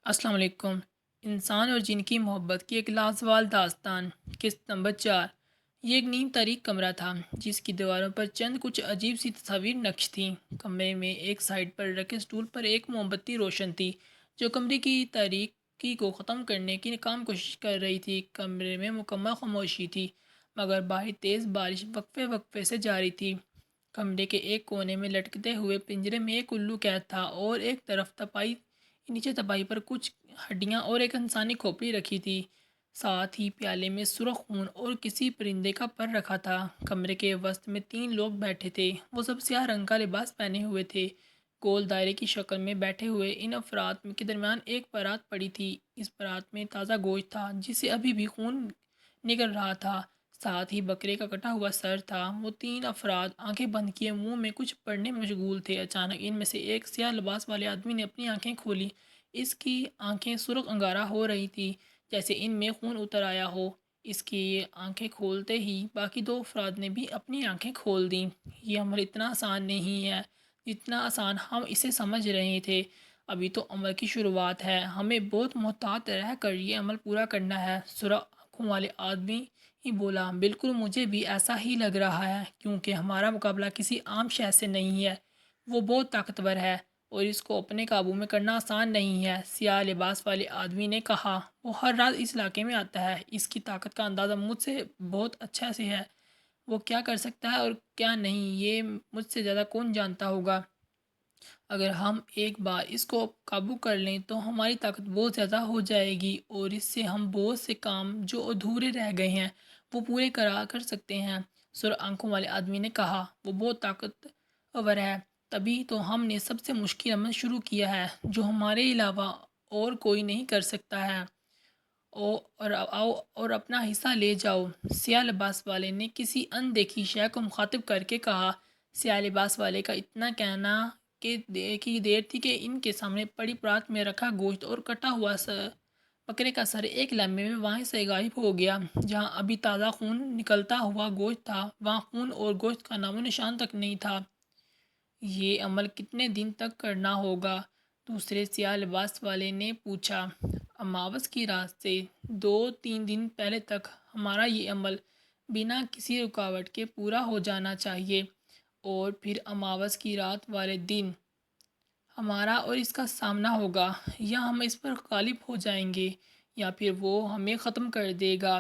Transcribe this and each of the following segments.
السلام علیکم۔ انسان اور جن کی محبت کی ایک لازوال داستان۔ قسط نمبر 4۔ یہ ایک نیم تاریک کمرہ تھا جس کی دیواروں پر چند کچھ عجیب سی تصاویر نقش تھیں۔ کمرے میں ایک سائڈ پر رکھے اسٹول پر ایک موم بتی روشن تھی جو کمرے کی تاریکی کو ختم کرنے کی ناکام کوشش کر رہی تھی۔ کمرے میں مکمل خاموشی تھی مگر باہر تیز بارش وقفے وقفے سے جاری تھی۔ کمرے کے ایک کونے میں لٹکتے ہوئے پنجرے میں ایک الو قید تھا اور ایک طرف نیچے تپائی پر کچھ ہڈیاں اور ایک انسانی کھوپڑی رکھی تھی۔ ساتھ ہی پیالے میں سرخ خون اور کسی پرندے کا پر رکھا تھا۔ کمرے کے وسط میں 3 لوگ بیٹھے تھے۔ وہ سب سیاہ رنگ کا لباس پہنے ہوئے تھے۔ گول دائرے کی شکل میں بیٹھے ہوئے ان افراد کے درمیان ایک پرات پڑی تھی۔ اس پرات میں تازہ گوشت تھا جس سے ابھی بھی خون نکل رہا تھا۔ ساتھ ہی بکرے کا کٹا ہوا سر تھا۔ وہ 3 افراد آنکھیں بند کیے منہ میں کچھ پڑھنے میں مشغول تھے۔ اچانک ان میں سے ایک سیاہ لباس والے آدمی نے اپنی آنکھیں کھولی۔ اس کی آنکھیں سرخ انگارہ ہو رہی تھیں جیسے ان میں خون اتر آیا ہو۔ اس کی یہ آنکھیں کھولتے ہی باقی 2 افراد نے بھی اپنی آنکھیں کھول دیں۔ یہ عمل اتنا آسان نہیں ہے جتنا آسان ہم اسے سمجھ رہے تھے۔ ابھی تو عمل کی شروعات ہے۔ ہمیں بہت محتاط رہ کر یہ عمل پورا کرنا ہے۔ سرخ آنکھوں والے آدمی ہی بولا، بالکل مجھے بھی ایسا ہی لگ رہا ہے کیونکہ ہمارا مقابلہ کسی عام شے سے نہیں ہے۔ وہ بہت طاقتور ہے اور اس کو اپنے قابو میں کرنا آسان نہیں ہے۔ سیاہ لباس والے آدمی نے کہا، وہ ہر رات اس علاقے میں آتا ہے۔ اس کی طاقت کا اندازہ مجھ سے بہت اچھا سے ہے۔ وہ کیا کر سکتا ہے اور کیا نہیں یہ مجھ سے زیادہ کون جانتا ہوگا۔ اگر ہم ایک بار اس کو قابو کر لیں تو ہماری طاقت بہت زیادہ ہو جائے گی اور اس سے ہم بہت سے کام جو ادھورے رہ گئے ہیں وہ پورے کر سکتے ہیں۔ سرخ آنکھوں والے آدمی نے کہا، وہ بہت طاقتور ہے۔ تبھی تو ہم نے سب سے مشکل عمل شروع کیا ہے جو ہمارے علاوہ اور کوئی نہیں کر سکتا ہے۔ آؤ اور اپنا حصہ لے جاؤ۔ سیاہ لباس والے نے کسی اندیکھی شے کو مخاطب کر کے کہا۔ سیاہ لباس والے کا اتنا کہنا کی دیر تھی کہ ان کے سامنے پڑی پرات میں رکھا گوشت اور کٹا ہوا بکرے کا سر ایک لمحے میں وہاں سے غائب ہو گیا۔ جہاں ابھی تازہ خون نکلتا ہوا گوشت تھا وہاں خون اور گوشت کا نام و نشان تک نہیں تھا۔ یہ عمل کتنے دن تک کرنا ہوگا؟ دوسرے سیاہ لباس والے نے پوچھا۔ اماوس کی رات سے 2-3 دن پہلے تک ہمارا یہ عمل بنا کسی رکاوٹ کے پورا ہو جانا چاہیے اور پھر اماوس کی رات والے دن ہمارا اور اس کا سامنا ہوگا۔ یا ہم اس پر غالب ہو جائیں گے یا پھر وہ ہمیں ختم کر دے گا۔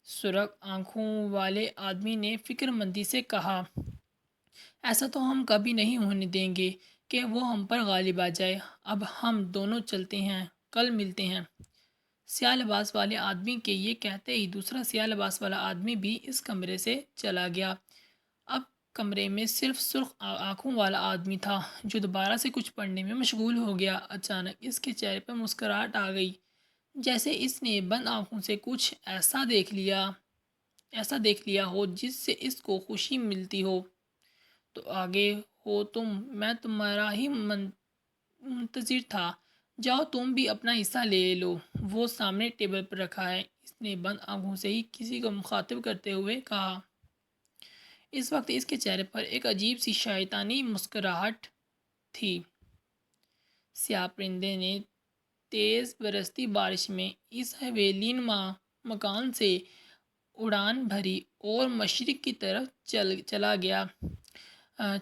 سرخ آنکھوں والے آدمی نے فکر مندی سے کہا، ایسا تو ہم کبھی نہیں ہونے دیں گے کہ وہ ہم پر غالب آ جائے۔ اب ہم دونوں چلتے ہیں، کل ملتے ہیں۔ سیاہ لباس والے آدمی کے یہ کہتے ہی دوسرا سیاہ لباس والا آدمی بھی اس کمرے سے چلا گیا۔ اب کمرے میں صرف سرخ آنکھوں والا آدمی تھا جو دوبارہ سے کچھ پڑھنے میں مشغول ہو گیا۔ اچانک اس کے چہرے پر مسکراہٹ آ گئی جیسے اس نے بند آنکھوں سے کچھ ایسا دیکھ لیا ہو جس سے اس کو خوشی ملتی ہو۔ تو آگے ہو تم، میں تمہارا ہی منتظر تھا۔ جاؤ تم بھی اپنا حصہ لے لو۔ وہ سامنے ٹیبل پر رکھا ہے، اس نے بند آنکھوں سے ہی کسی کو مخاطب کرتے ہوئے کہا۔ اس وقت اس کے چہرے پر ایک عجیب سی شیطانی مسکراہٹ تھی۔ سیاہ پرندے نے تیز برستی بارش میں اس حویلی نما مکان سے اڑان بھری اور مشرق کی طرف چلا گیا۔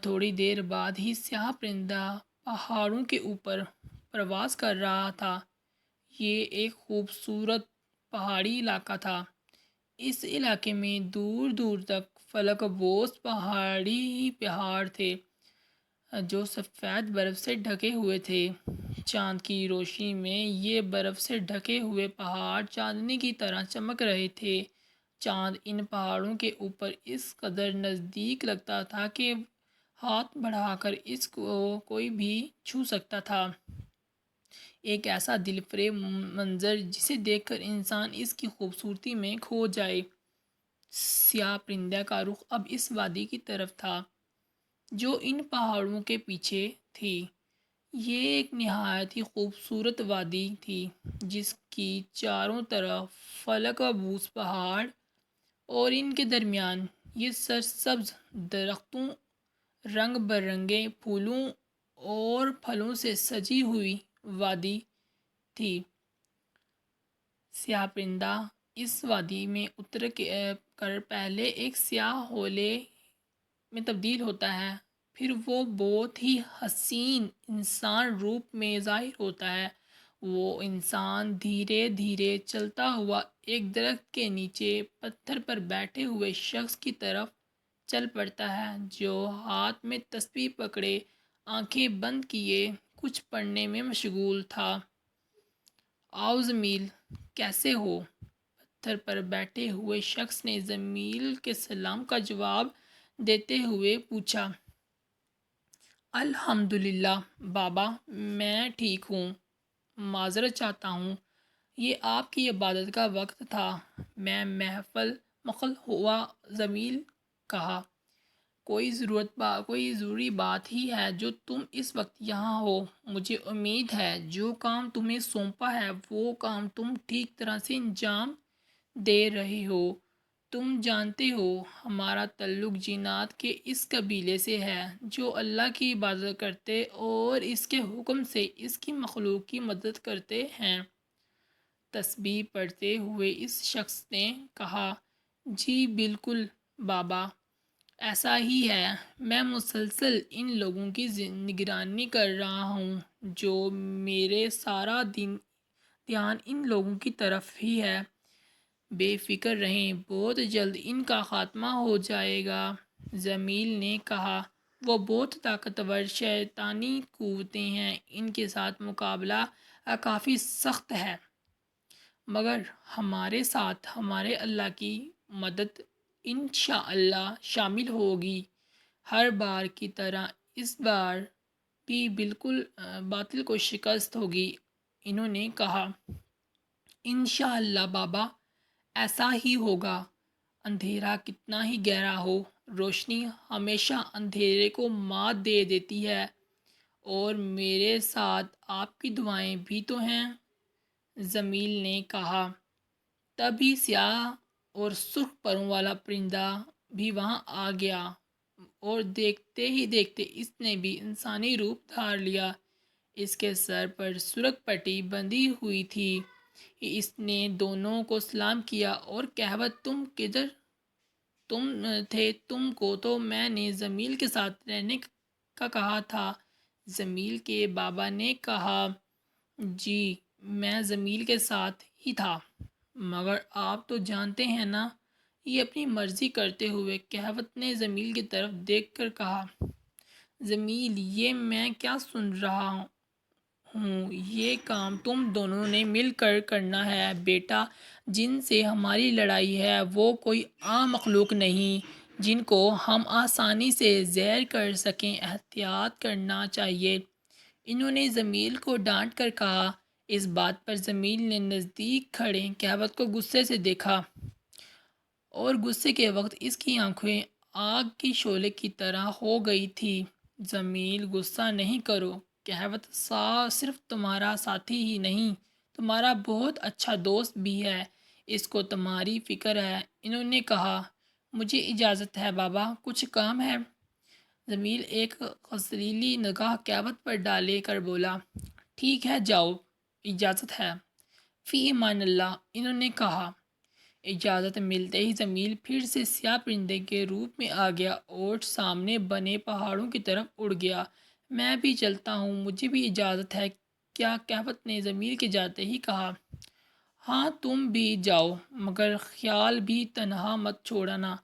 تھوڑی دیر بعد ہی سیاہ پرندہ پہاڑوں کے اوپر پرواز کر رہا تھا۔ یہ ایک خوبصورت پہاڑی علاقہ تھا۔ اس علاقے میں دور دور تک فلک بوس پہاڑی ہی پہاڑ تھے جو سفید برف سے ڈھکے ہوئے تھے۔ چاند کی روشنی میں یہ برف سے ڈھکے ہوئے پہاڑ چاندنی کی طرح چمک رہے تھے۔ چاند ان پہاڑوں کے اوپر اس قدر نزدیک لگتا تھا کہ ہاتھ بڑھا کر اس کو کوئی بھی چھو سکتا تھا۔ ایک ایسا دل فریب منظر جسے دیکھ کر انسان اس کی خوبصورتی میں کھو جائے۔ سیاہ پرندہ کا رخ اب اس وادی کی طرف تھا جو ان پہاڑوں کے پیچھے تھی۔ یہ ایک نہایت ہی خوبصورت وادی تھی جس کی چاروں طرف فلک بوس پہاڑ اور ان کے درمیان یہ سرسبز درختوں، رنگ برنگے پھولوں اور پھلوں سے سجی ہوئی وادی تھی۔ سیاہ پرندہ اس وادی میں اتر کر پہلے ایک سیاہ ہولے میں تبدیل ہوتا ہے، پھر وہ بہت ہی حسین انسان روپ میں ظاہر ہوتا ہے۔ وہ انسان دھیرے دھیرے چلتا ہوا ایک درخت کے نیچے پتھر پر بیٹھے ہوئے شخص کی طرف چل پڑتا ہے، جو ہاتھ میں تسبیح پکڑے آنکھیں بند کیے کچھ پڑھنے میں مشغول تھا۔ آؤ زمیل، کیسے ہو؟ پتھر پر بیٹھے ہوئے شخص نے زمیل کے سلام کا جواب دیتے ہوئے پوچھا۔ الحمدللہ بابا، میں ٹھیک ہوں، معذرت چاہتا ہوں، یہ آپ کی عبادت کا وقت تھا۔ میں مخل ہوا زمیل کہا۔ کوئی ضروری بات ہی ہے جو تم اس وقت یہاں ہو؟ مجھے امید ہے جو کام تمہیں سونپا ہے وہ کام تم ٹھیک طرح سے انجام دے رہے ہو۔ تم جانتے ہو ہمارا تعلق جنات کے اس قبیلے سے ہے جو اللہ کی عبادت کرتے اور اس کے حکم سے اس کی مخلوق کی مدد کرتے ہیں۔ تسبیح پڑھتے ہوئے اس شخص نے کہا، جی بالکل بابا، ایسا ہی ہے۔ میں مسلسل ان لوگوں کی نگرانی کر رہا ہوں، جو میرے سارا دھیان ان لوگوں کی طرف ہی ہے۔ بے فکر رہیں، بہت جلد ان کا خاتمہ ہو جائے گا۔ زمیل نے کہا، وہ بہت طاقتور شیطانی قوتیں ہیں، ان کے ساتھ مقابلہ کافی سخت ہے، مگر ہمارے ساتھ ہمارے اللہ کی مدد انشاءاللہ شامل ہوگی۔ ہر بار کی طرح اس بار بھی بالکل باطل کو شکست ہوگی۔ انہوں نے کہا، انشاءاللہ بابا، ایسا ہی ہوگا۔ اندھیرا کتنا ہی گہرا ہو، روشنی ہمیشہ اندھیرے کو مات دے دیتی ہے، اور میرے ساتھ آپ کی دعائیں بھی تو ہیں۔ زمیل نے کہا۔ تبھی سیاہ اور سرخ پروں والا پرندہ بھی وہاں آ گیا، اور دیکھتے ہی دیکھتے اس نے بھی انسانی روپ دھار لیا۔ اس کے سر پر سرخ پٹی بندھی ہوئی تھی۔ اس نے دونوں کو سلام کیا اور کہوت، تم کدھر تھے؟ تم کو تو میں نے زمیل کے ساتھ رہنے کا کہا تھا۔ زمیل کے بابا نے کہا، جی میں زمیل کے ساتھ ہی تھا، مگر آپ تو جانتے ہیں نا، یہ اپنی مرضی کرتے ہوئے کہوت نے زمیل کی طرف دیکھ کر کہا، زمیل، یہ میں کیا سن رہا ہوں؟ یہ کام تم دونوں نے مل کر کرنا ہے بیٹا۔ جن سے ہماری لڑائی ہے وہ کوئی عام مخلوق نہیں جن کو ہم آسانی سے زہر کر سکیں، احتیاط کرنا چاہیے۔ انہوں نے زمیل کو ڈانٹ کر کہا۔ اس بات پر زمیل نے نزدیک کھڑے کہوت کو غصے سے دیکھا، اور غصے کے وقت اس کی آنکھیں آگ کی شعلے کی طرح ہو گئی تھی۔ زمیل، غصہ نہیں کرو، کہوت صرف تمہارا ساتھی ہی نہیں، تمہارا بہت اچھا دوست بھی ہے، اس کو تمہاری فکر ہے۔ انہوں نے کہا، مجھے اجازت ہے بابا، کچھ کام ہے۔ زمیل ایک غضیلی نگاہ کہوت پر ڈالے کر بولا، ٹھیک ہے جاؤ، اجازت ہے۔ فی امان اللہ، انہوں نے کہا۔ اجازت ملتے ہی زمیل پھر سے سیاہ پرندے کے روپ میں آ گیا اور سامنے بنے پہاڑوں کی طرف اڑ گیا۔ میں بھی چلتا ہوں، مجھے بھی اجازت ہے کیا؟ کہوت نے زمیل کے جاتے ہی کہا۔ ہاں تم بھی جاؤ، مگر خیال بھی تنہا مت چھوڑنا،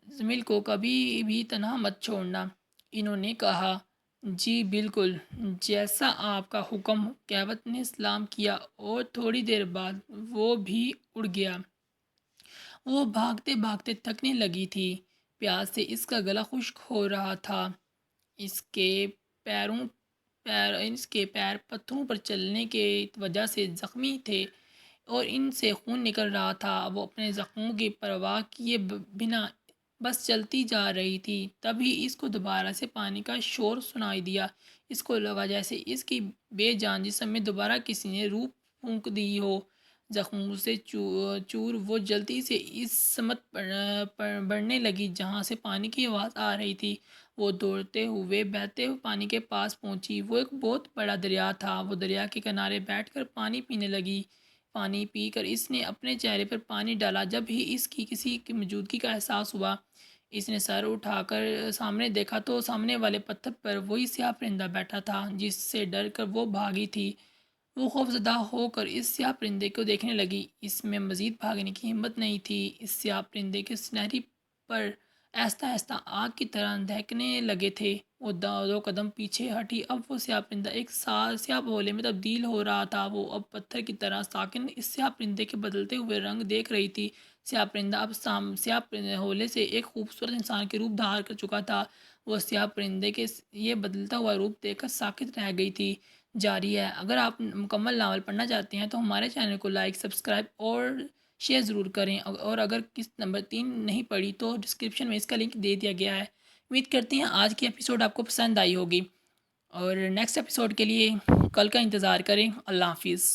زمیل کو کبھی بھی تنہا مت چھوڑنا۔ انہوں نے کہا، جی بالکل، جیسا آپ کا حکم۔ کہوت نے سلام کیا اور تھوڑی دیر بعد وہ بھی اڑ گیا۔ وہ بھاگتے بھاگتے تھکنے لگی تھی، پیاس سے اس کا گلا خشک ہو رہا تھا۔ اس کے پیر پتھروں پر چلنے کی وجہ سے زخمی تھے اور ان سے خون نکل رہا تھا۔ وہ اپنے زخموں کی پرواہ کیے بنا بس چلتی جا رہی تھی۔ تبھی اس کو دوبارہ سے پانی کا شور سنائی دیا۔ اس کو لگا جیسے اس کی بے جان جسم میں دوبارہ کسی نے روح پھونک دی ہو۔ زخموں سے چور وہ جلدی سے اس سمت بڑھنے لگی جہاں سے پانی کی آواز آ رہی تھی۔ وہ دوڑتے ہوئے بہتے ہوئے پانی کے پاس پہنچی۔ وہ ایک بہت بڑا دریا تھا۔ وہ دریا کے کنارے بیٹھ کر پانی پینے لگی۔ پانی پی کر اس نے اپنے چہرے پر پانی ڈالا۔ جب ہی اس کی کسی کی موجودگی کا احساس ہوا، اس نے سر اٹھا کر سامنے دیکھا تو سامنے والے پتھر پر وہی سیاہ پرندہ بیٹھا تھا جس سے ڈر کر وہ بھاگی تھی۔ وہ خوفزدہ ہو کر اس سیاہ پرندے کو دیکھنے لگی۔ اس میں مزید بھاگنے کی ہمت نہیں تھی۔ اس سیاہ پرندے کے سنہری پر آہستہ آہستہ آگ کی طرح دہکنے لگے تھے۔ وہ دو قدم پیچھے ہٹی۔ اب وہ سیاہ پرندہ ایک سیاہ بھولے میں تبدیل ہو رہا تھا۔ وہ اب پتھر کی طرح ساکن اس سیاہ پرندے کے بدلتے ہوئے رنگ دیکھ رہی تھی۔ سیاہ پرندہ اب سیاہ بھولے سے ایک خوبصورت انسان کے روپ دھار کر چکا تھا۔ وہ سیاہ پرندے کے یہ بدلتا ہوا روپ دیکھ کر ساکت رہ گئی تھی۔ جاری ہے۔ اگر آپ مکمل ناول پڑھنا چاہتے ہیں تو ہمارے چینل کو لائک، سبسکرائب اور شیئر ضرور کریں، اور اگر قسط نمبر 3 نہیں پڑھی تو ڈسکرپشن میں اس کا لنک دے دیا گیا ہے۔ امید کرتے ہیں آج کی ایپیسوڈ آپ کو پسند آئی ہوگی، اور نیکسٹ ایپیسوڈ کے لیے کل کا انتظار کریں۔ اللہ حافظ۔